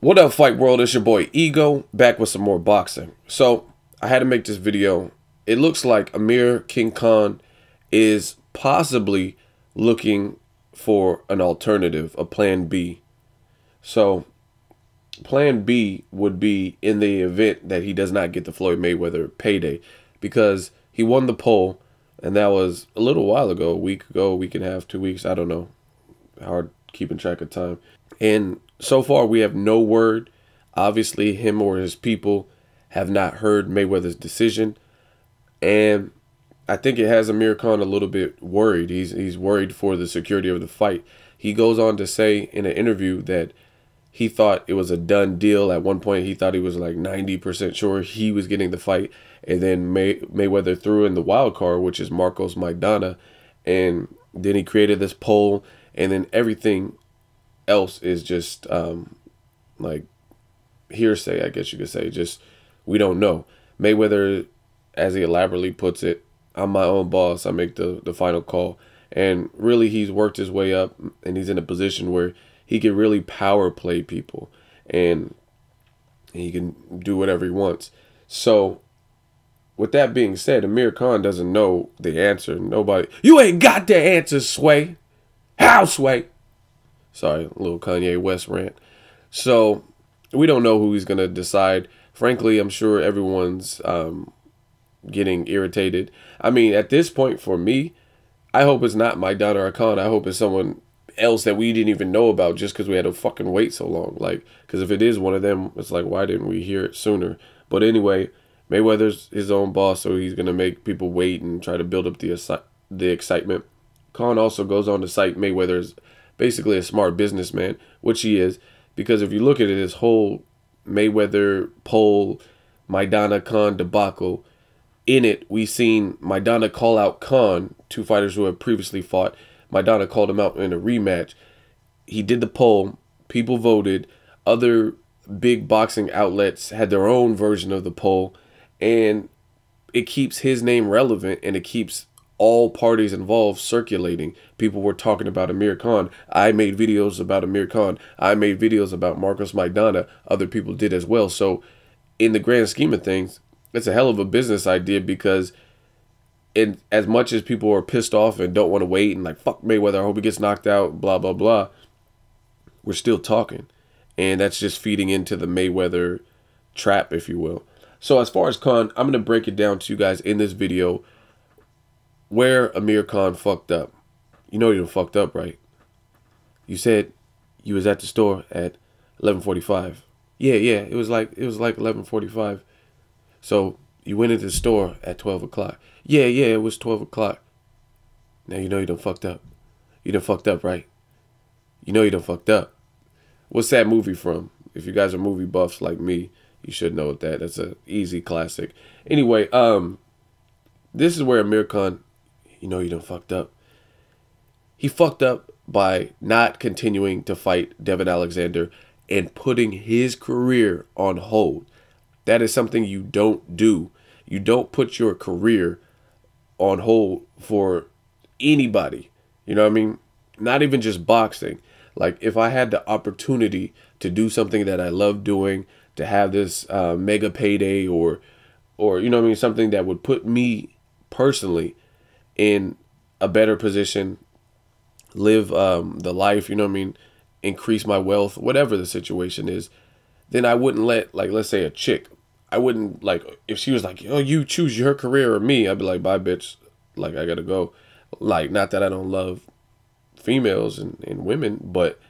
What up, fight world? It's your boy Ego, back with some more boxing. So I had to make this video. It looks like Amir Khan is possibly looking for an alternative, a plan B. So plan B would be in the event that he does not get the Floyd Mayweather payday, because he won the poll, and that was a little while ago, a week ago, a week and a half, 2 weeks, I don't know. Hard keeping track of time. And so far, we have no word. Obviously, him or his people have not heard Mayweather's decision. And I think it has Amir Khan a little bit worried. He's worried for the security of the fight. He goes on to say in an interview that he thought it was a done deal. At one point, he thought he was like 90% sure he was getting the fight. And then Mayweather threw in the wild card, which is Marcos Maidana. And then he created this poll. And then everything else is just like hearsay, I guess you could say. Just, we don't know. Mayweather, as he elaborately puts it, I'm my own boss. I make the final call. And really, he's worked his way up, and he's in a position where he can really power play people, and he can do whatever he wants. So with that being said, Amir Khan doesn't know the answer. Nobody, you ain't got the answer, Sway. How, Sway? Sorry, a little Kanye West rant. So we don't know who he's going to decide. Frankly, I'm sure everyone's getting irritated. I mean, at this point, for me, I hope it's not Maidana or Khan. I hope it's someone else that we didn't even know about just because we had to fucking wait so long. Like, because if it is one of them, it's like, why didn't we hear it sooner? But anyway, Mayweather's his own boss, so he's going to make people wait and try to build up the excitement. Khan also goes on to cite Mayweather's basically a smart businessman, which he is, because if you look at it, this whole Mayweather poll, Maidana Khan debacle, in it, we've seen Maidana call out Khan, two fighters who have previously fought. Maidana called him out in a rematch. He did the poll, people voted, other big boxing outlets had their own version of the poll, and it keeps his name relevant, and it keeps all parties involved circulating. People were talking about Amir Khan. I made videos about Amir Khan. I made videos about Marcos Maidana. Other people did as well. So in the grand scheme of things, it's a hell of a business idea, because as much as people are pissed off and don't want to wait and like, fuck Mayweather, I hope he gets knocked out, blah, blah, blah, we're still talking. And that's just feeding into the Mayweather trap, if you will. So as far as Khan, I'm going to break it down to you guys in this video where Amir Khan fucked up. You know you done fucked up, right? You said you was at the store at 11:45. Yeah, it was like 11:45. So you went into the store at 12 o'clock. Yeah, it was 12 o'clock. Now you know you done fucked up. You done fucked up, right? You know you done fucked up. What's that movie from? If you guys are movie buffs like me, you should know that. That's an easy classic. Anyway, this is where Amir Khan, you know you done fucked up. He fucked up by not continuing to fight Devin Alexander and putting his career on hold. That is something you don't do. You don't put your career on hold for anybody. You know what I mean? Not even just boxing. Like, if I had the opportunity to do something that I love doing, to have this mega payday, or you know what I mean, something that would put me personally in a better position, live the life, you know what I mean, increase my wealth, whatever the situation is, then I wouldn't let, like, let's say a chick, I wouldn't, like, if she was like, oh, you choose your career or me, I'd be like, bye, bitch, like, I gotta go. Like, not that I don't love females and women, but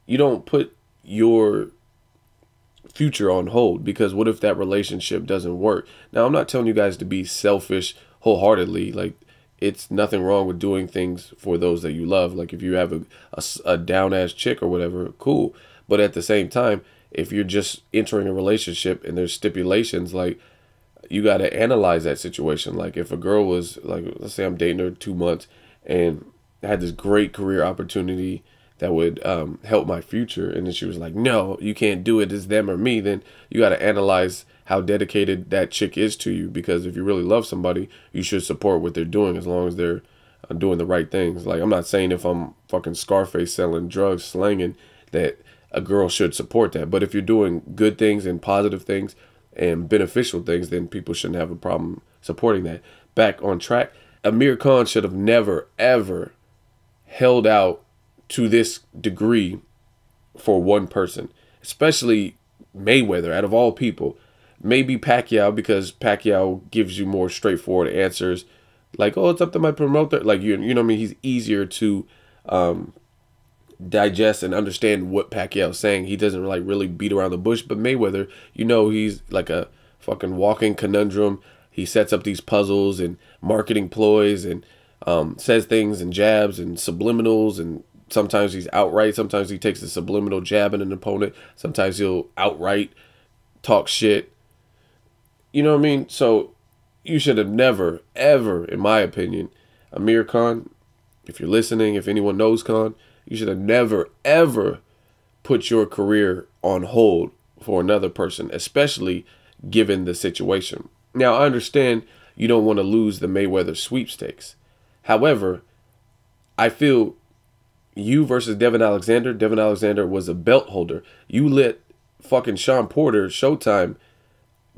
you don't put your future on hold, because what if that relationship doesn't work? Now, I'm not telling you guys to be selfish wholeheartedly. Like, it's nothing wrong with doing things for those that you love. Like, if you have a down-ass chick or whatever, cool. But at the same time, if you're just entering a relationship and there's stipulations, like, you got to analyze that situation. Like, if a girl was, like, let's say I'm dating her 2 months and had this great career opportunity that would help my future, and then she was like, no, you can't do it, it's them or me, then you got to analyze how dedicated that chick is to you. Because if you really love somebody, you should support what they're doing, as long as they're doing the right things. Like, I'm not saying if I'm fucking Scarface selling drugs, slanging, that a girl should support that. But if you're doing good things and positive things and beneficial things, then people shouldn't have a problem supporting that. Back on track, Amir Khan should have never, ever held out to this degree for one person, especially Mayweather, out of all people. Maybe Pacquiao, because Pacquiao gives you more straightforward answers. Like, oh, it's up to my promoter. Like, you know what I mean? He's easier to digest and understand what Pacquiao's saying. He doesn't like really beat around the bush. But Mayweather, you know, he's like a fucking walking conundrum. He sets up these puzzles and marketing ploys and says things and jabs and subliminals, and sometimes he's outright. Sometimes he takes a subliminal jab at an opponent. Sometimes he'll outright talk shit. You know what I mean? So you should have never, ever, in my opinion, Amir Khan, if you're listening, if anyone knows Khan, you should have never, ever put your career on hold for another person, especially given the situation. Now, I understand you don't want to lose the Mayweather Sweepstakes. However, I feel you versus Devin Alexander was a belt holder. You let fucking Sean Porter, Showtime,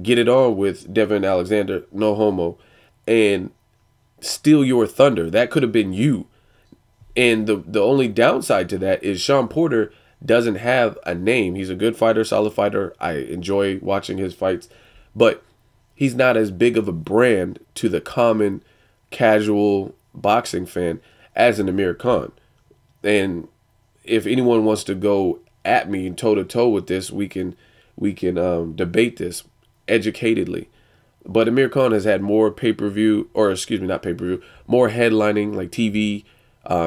get it on with Devin Alexander, no homo, and steal your thunder. That could have been you. And the only downside to that is Sean Porter doesn't have a name. He's a good fighter, solid fighter. I enjoy watching his fights, but he's not as big of a brand to the common casual boxing fan as an Amir Khan. And if anyone wants to go at me and toe to toe with this, we can debate this educatedly. But Amir Khan has had more pay-per-view, or excuse me, not pay-per-view, more headlining, like TV.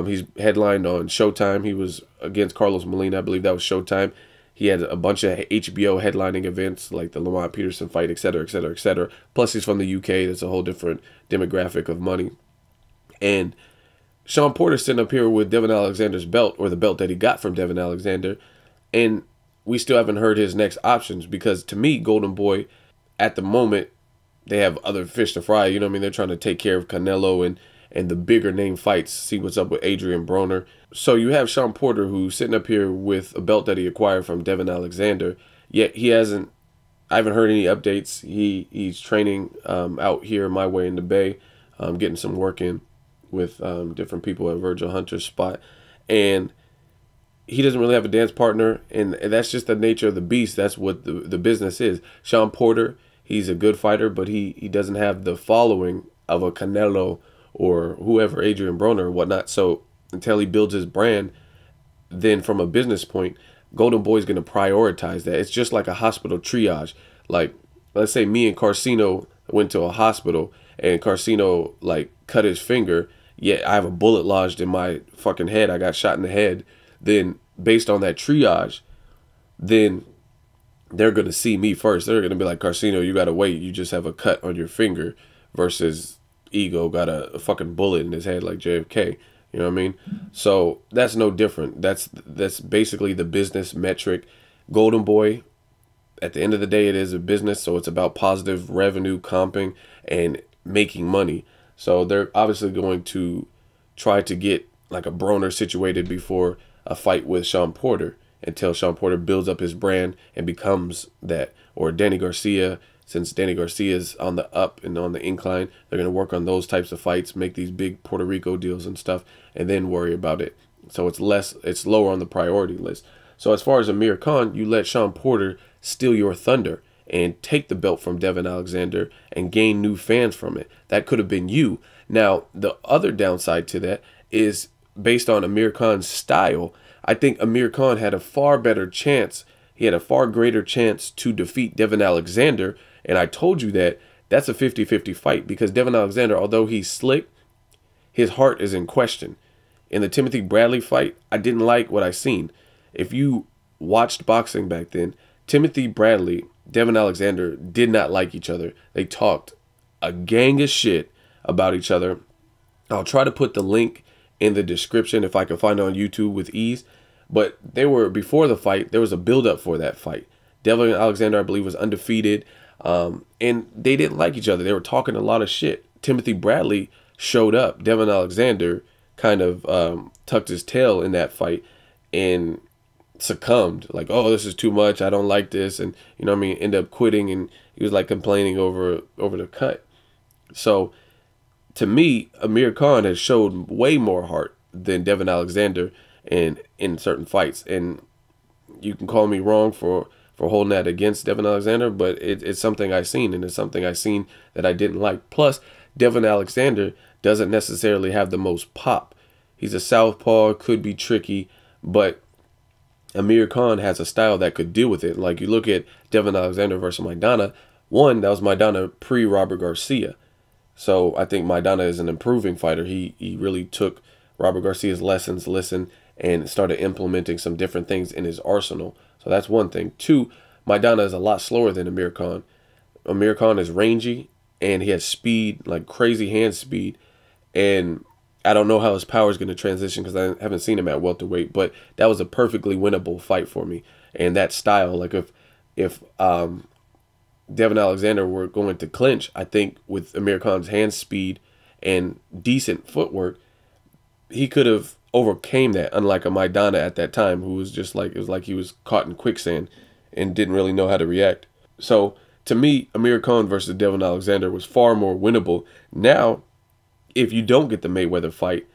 He's headlined on Showtime. He was against Carlos Molina. I believe that was Showtime. He had a bunch of HBO headlining events like the Lamont Peterson fight, et cetera, et cetera, et cetera. Plus, he's from the UK. That's a whole different demographic of money. And Sean Porter sitting up here with Devin Alexander's belt, or the belt that he got from Devin Alexander, and we still haven't heard his next options, because to me, Golden Boy, at the moment, they have other fish to fry. You know what I mean? They're trying to take care of Canelo and the bigger name fights, see what's up with Adrian Broner. So you have Sean Porter, who's sitting up here with a belt that he acquired from Devin Alexander, yet I haven't heard any updates. He's training out here my way in the Bay, getting some work in with different people at Virgil Hunter's spot. And he doesn't really have a dance partner, and that's just the nature of the beast. That's what the business is. Sean Porter, he's a good fighter, but he doesn't have the following of a Canelo or whoever, Adrian Broner or whatnot. So until he builds his brand, then from a business point, Golden Boy's going to prioritize that. It's just like a hospital triage. Like, let's say me and Carcino went to a hospital and Carcino like cut his finger, yet I have a bullet lodged in my fucking head. I got shot in the head. Then based on that triage, then they're going to see me first. They're going to be like, Carcino, you got to wait. You just have a cut on your finger, versus Ego got a fucking bullet in his head like JFK. You know what I mean? So that's no different. That's basically the business metric. Golden Boy, at the end of the day, it is a business. So it's about positive revenue, comping, and making money. So they're obviously going to try to get like a Broner situated before a fight with Sean Porter, until Sean Porter builds up his brand and becomes that. Or Danny Garcia, since Danny Garcia's on the up and on the incline, they're going to work on those types of fights, make these big Puerto Rico deals and stuff, and then worry about it. So it's lower on the priority list. So as far as Amir Khan, you let Sean Porter steal your thunder and take the belt from Devin Alexander and gain new fans from it. That could have been you. Now, the other downside to that is, based on Amir Khan's style, I think Amir Khan had a far better chance. He had a far greater chance to defeat Devin Alexander. And I told you that that's a 50-50 fight, because Devin Alexander, although he's slick, his heart is in question. In the Timothy Bradley fight, I didn't like what I seen. If you watched boxing back then, Timothy Bradley, Devin Alexander did not like each other. They talked a gang of shit about each other. I'll try to put the link in the description if I can find it on YouTube with ease. But they were, before the fight, there was a build-up for that fight. Devin Alexander, I believe, was undefeated. And they didn't like each other. They were talking a lot of shit. Timothy Bradley showed up. Devin Alexander kind of tucked his tail in that fight. And succumbed, like, oh, this is too much, I don't like this, and you know what I mean, end up quitting, and he was like complaining over the cut. So to me, Amir Khan has showed way more heart than Devin Alexander in certain fights. And you can call me wrong for holding that against Devin Alexander, but it's something I've seen, and it's something I've seen that I didn't like. Plus, Devin Alexander doesn't necessarily have the most pop. He's a southpaw, could be tricky, but Amir Khan has a style that could deal with it. Like, you look at Devin Alexander versus Maidana. One, that was Maidana pre-Robert Garcia. So I think Maidana is an improving fighter. He really took Robert Garcia's lessons, listened, and started implementing some different things in his arsenal. So that's one thing. Two, Maidana is a lot slower than Amir Khan. Amir Khan is rangy, and he has speed, like crazy hand speed. And I don't know how his power is going to transition because I haven't seen him at welterweight, but that was a perfectly winnable fight for me. And that style, like if Devin Alexander were going to clinch, I think with Amir Khan's hand speed and decent footwork, he could have overcame that, unlike a Maidana at that time, who was just like, it was like he was caught in quicksand and didn't really know how to react. So to me, Amir Khan versus Devin Alexander was far more winnable. Now, if you don't get the Mayweather fight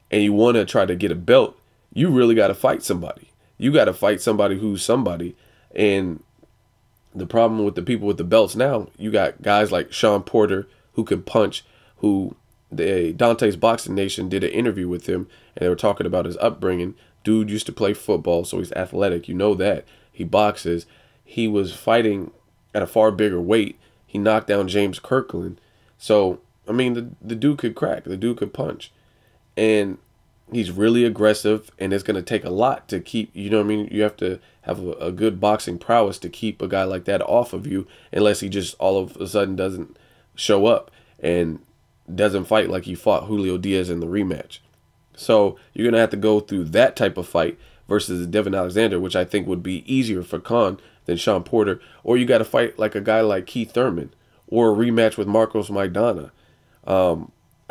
and you want to try to get a belt, you really got to fight somebody. You got to fight somebody who's somebody. And the problem with the people with the belts now, you got guys like Sean Porter who can punch, who Dante's Boxing Nation did an interview with him, and they were talking about his upbringing. Dude used to play football, so he's athletic. You know that. He boxes. He was fighting at a far bigger weight. He knocked down James Kirkland. So, I mean, the dude could crack. The dude could punch. And he's really aggressive, and it's going to take a lot to keep, you know what I mean? You have to have a good boxing prowess to keep a guy like that off of you, unless he just all of a sudden doesn't show up and doesn't fight like he fought Julio Diaz in the rematch. So you're going to have to go through that type of fight versus Devin Alexander, which I think would be easier for Khan than Sean Porter. Or you got to fight like a guy like Keith Thurman, or a rematch with Marcos Maidana.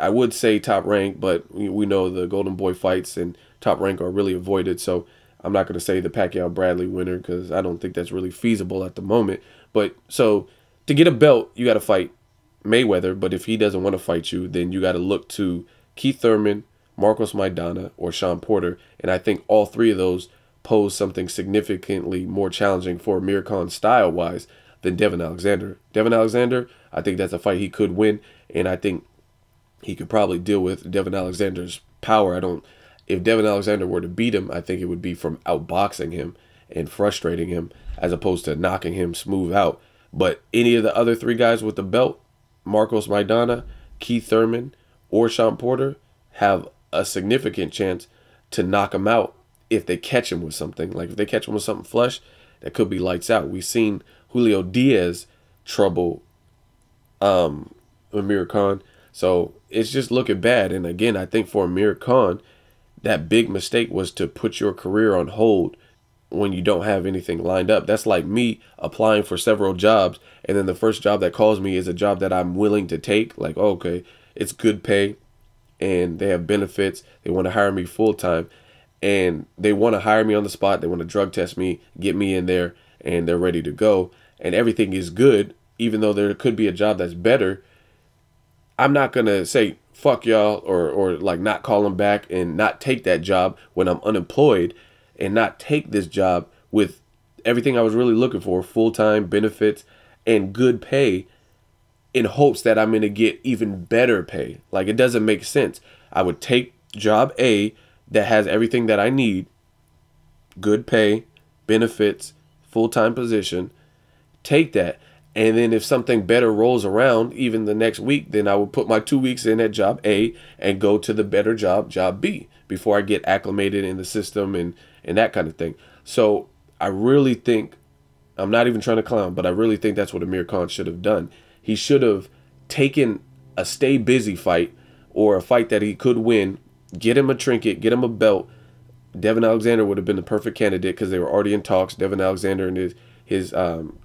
I would say Top Rank, but we know the Golden Boy fights and Top Rank are really avoided. So I'm not going to say the Pacquiao-Bradley winner, because I don't think that's really feasible at the moment. But so to get a belt, you got to fight Mayweather. But if he doesn't want to fight you, then you got to look to Keith Thurman, Marcos Maidana, or Sean Porter. And I think all three of those pose something significantly more challenging for Amir Khan style-wise than Devin Alexander. Devin Alexander, I think that's a fight he could win, and I think he could probably deal with Devin Alexander's power. If Devin Alexander were to beat him, I think it would be from outboxing him and frustrating him, as opposed to knocking him smooth out. But any of the other three guys with the belt, Marcos Maidana, Keith Thurman, or Sean Porter, have a significant chance to knock him out if they catch him with something. Like if they catch him with something flush, that could be lights out. We've seen Julio Diaz trouble Amir Khan. So it's just looking bad. And again, I think for Amir Khan, that big mistake was to put your career on hold when you don't have anything lined up. That's like me applying for several jobs, and then the first job that calls me is a job that I'm willing to take. Like, oh, okay, it's good pay, and they have benefits. They want to hire me full time, and they want to hire me on the spot. They want to drug test me, get me in there, and they're ready to go. And everything is good, even though there could be a job that's better. I'm not going to say, fuck y'all, or like not call them back and not take that job when I'm unemployed, and not take this job with everything I was really looking for, full-time benefits and good pay, in hopes that I'm going to get even better pay. Like, it doesn't make sense. I would take job A that has everything that I need, good pay, benefits, full-time position, take that. And then if something better rolls around even the next week, then I would put my 2 weeks in at job A and go to the better job, job B, before I get acclimated in the system and that kind of thing. So I really think, I'm not even trying to clown, but I really think that's what Amir Khan should have done. He should have taken a stay busy fight, or a fight that he could win, get him a trinket, get him a belt. Devin Alexander would have been the perfect candidate, because they were already in talks. Devin Alexander and his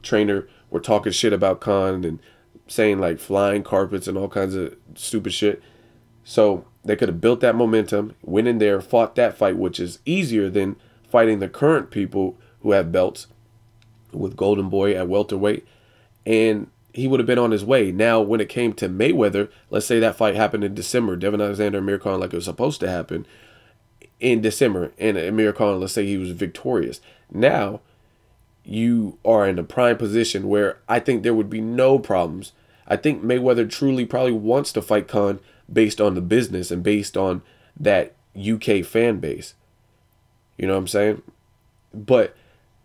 trainer were talking shit about Khan and saying like flying carpets and all kinds of stupid shit. So they could have built that momentum, went in there, fought that fight, which is easier than fighting the current people who have belts with Golden Boy at welterweight, and he would have been on his way. Now, when it came to Mayweather, let's say that fight happened in December, Devin Alexander, Amir Khan, like it was supposed to happen in December, and Amir Khan, let's say he was victorious. Now, you are in a prime position where I think there would be no problems. I think Mayweather truly probably wants to fight Khan based on the business and based on that UK fan base. You know what I'm saying? But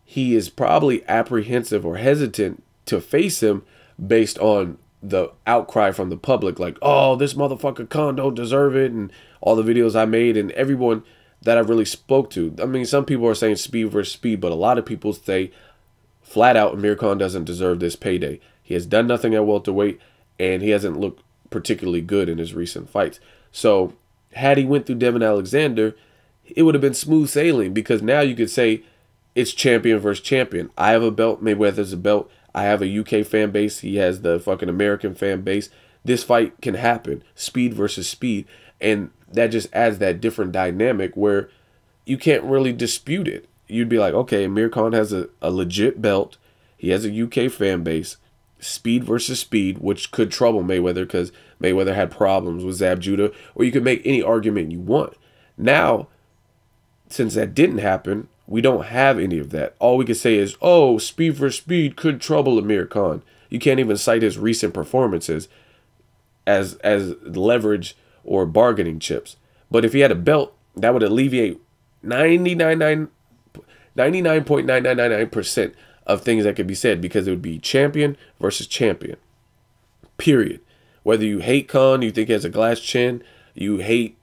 he is probably apprehensive or hesitant to face him based on the outcry from the public. Like, oh, this motherfucker Khan don't deserve it. And all the videos I made and everyone that I really spoke to. I mean, some people are saying speed versus speed, but a lot of people say flat out Amir Khan doesn't deserve this payday. He has done nothing at welterweight, and he hasn't looked particularly good in his recent fights. So had he went through Devin Alexander, it would have been smooth sailing, because now you could say it's champion versus champion. I have a belt, Mayweather's a belt. I have a UK fan base. He has the fucking American fan base. This fight can happen. Speed versus speed. And that just adds that different dynamic where you can't really dispute it. You'd be like, okay, Amir Khan has a legit belt. He has a UK fan base. Speed versus speed, which could trouble Mayweather because Mayweather had problems with Zab Judah, or you could make any argument you want. Now, since that didn't happen, we don't have any of that. All we can say is, oh, speed versus speed could trouble Amir Khan. You can't even cite his recent performances as leverage or bargaining chips. But if he had a belt, that would alleviate 99.9999% of things that could be said, because it would be champion versus champion. Period. Whether you hate Khan, you think he has a glass chin, you hate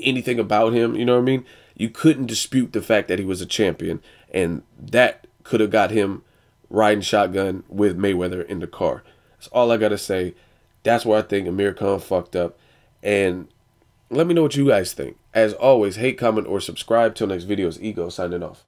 anything about him, you know what I mean? You couldn't dispute the fact that he was a champion, and that could have got him riding shotgun with Mayweather in the car. That's all I got to say. That's where I think Amir Khan fucked up. And let me know what you guys think. As always, hate, comment, or subscribe. Till next video, it's Ego signing off.